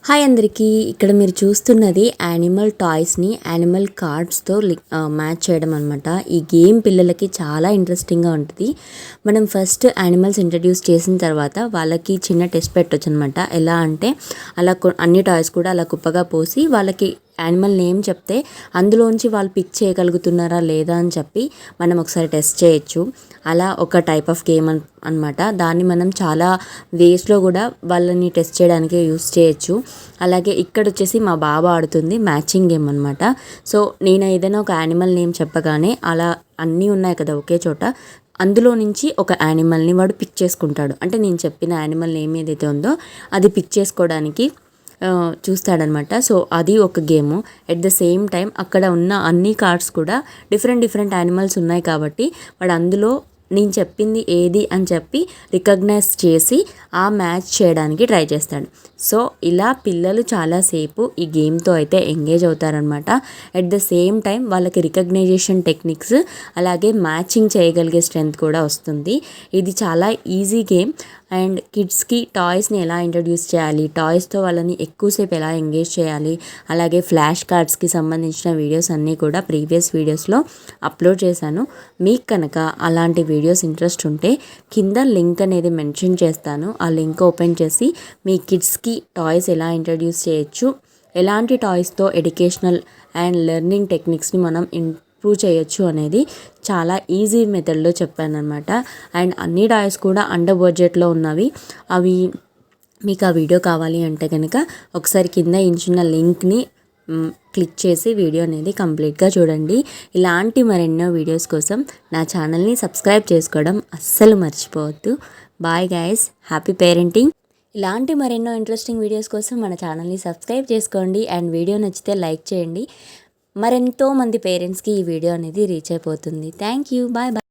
Hi అందరికీ. ఇక్కడ మీరు చూస్తున్నది యానిమల్ టాయ్స్ని యానిమల్ కార్డ్స్తో మ్యాచ్ చేయడం అనమాట. ఈ గేమ్ పిల్లలకి చాలా ఇంట్రెస్టింగ్గా ఉంటుంది. మనం ఫస్ట్ యానిమల్స్ ఇంట్రడ్యూస్ చేసిన తర్వాత వాళ్ళకి చిన్న టెస్ట్ పెట్టొచ్చు అనమాట. ఎలా అంటే అలా అన్ని టాయ్స్ కూడా అలా కుప్పగా పోసి వాళ్ళకి యానిమల్ నేమ్ చెప్తే అందులోంచి వాళ్ళు పిక్ చేయగలుగుతున్నారా లేదా అని చెప్పి మనం ఒకసారి టెస్ట్ చేయొచ్చు. అలా ఒక టైప్ ఆఫ్ గేమ్ అనమాట. దాన్ని మనం చాలా వేస్లో కూడా వాళ్ళని టెస్ట్ చేయడానికి యూస్ చేయొచ్చు. అలాగే ఇక్కడ వచ్చేసి మా బాబా ఆడుతుంది మ్యాచింగ్ గేమ్ అనమాట. సో నేను ఏదైనా ఒక యానిమల్ నేమ్ చెప్పగానే అలా అన్నీ ఉన్నాయి కదా ఒకే చోట, అందులో నుంచి ఒక యానిమల్ని వాడు పిక్ చేసుకుంటాడు. అంటే నేను చెప్పిన యానిమల్ నేమ్ ఏదైతే ఉందో అది పిక్ చేసుకోవడానికి చూస్తాడనమాట. సో అది ఒక game. At the same time అక్కడ ఉన్న అన్ని కార్డ్స్ కూడా డిఫరెంట్ యానిమల్స్ ఉన్నాయి కాబట్టి వాడు అందులో నేను చెప్పింది ఏది అని చెప్పి రికగ్నైజ్ చేసి ఆ మ్యాచ్ చేయడానికి ట్రై చేస్తాడు. సో ఇలా పిల్లలు చాలాసేపు ఈ గేమ్తో అయితే ఎంగేజ్ అవుతారనమాట. ఎట్ ద సేమ్ టైం వాళ్ళకి రికగ్నైజేషన్ టెక్నిక్స్ అలాగే మ్యాచింగ్ చేయగలిగే స్ట్రెంగ్త్ కూడా వస్తుంది. ఇది చాలా ఈజీ గేమ్. అండ్ కిడ్స్కి టాయ్స్ని ఎలా ఇంట్రడ్యూస్ చేయాలి, టాయ్స్తో వాళ్ళని ఎక్కువసేపు ఎలా ఎంగేజ్ చేయాలి, అలాగే ఫ్లాష్ కార్డ్స్కి సంబంధించిన వీడియోస్ అన్నీ కూడా ప్రీవియస్ వీడియోస్లో అప్లోడ్ చేశాను. మీకు కనుక అలాంటి వీడియోస్ ఇంట్రెస్ట్ ఉంటే కింద లింక్ అనేది మెన్షన్ చేస్తాను. ఆ లింక్ ఓపెన్ చేసి మీ కిడ్స్కి టాయ్స్ ఎలా ఇంట్రడ్యూస్ చేయొచ్చు, ఎలాంటి టాయ్స్తో ఎడ్యుకేషనల్ అండ్ లెర్నింగ్ టెక్నిక్స్ని మనం ఇంప్రూవ్ చేయొచ్చు అనేది చాలా ఈజీ మెథడ్లో చెప్పాను అనమాట. అండ్ అన్ని టాయ్స్ కూడా అండర్ బడ్జెట్లో ఉన్నవి. అవి మీకు ఆ వీడియో కావాలి అంటే కనుక ఒకసారి కింద ఇచ్చిన లింక్ని క్లిక్ చేసి వీడియో అనేది కంప్లీట్గా చూడండి. ఇలాంటి మరెన్నో వీడియోస్ కోసం నా ఛానల్ని సబ్స్క్రైబ్ చేసుకోవడం అస్సలు మర్చిపోవద్దు. Bye guys, happy parenting. ఇలాంటి మరెన్నో ఇంట్రెస్టింగ్ వీడియోస్ కోసం మన ఛానల్ని సబ్స్క్రైబ్ చేసుకోండి. అండ్ వీడియో నచ్చితే లైక్ చేయండి. మరెంతో మంది పేరెంట్స్కి ఈ వీడియో అనేది రీచ్ అయిపోతుంది. Thank you. Bye bye.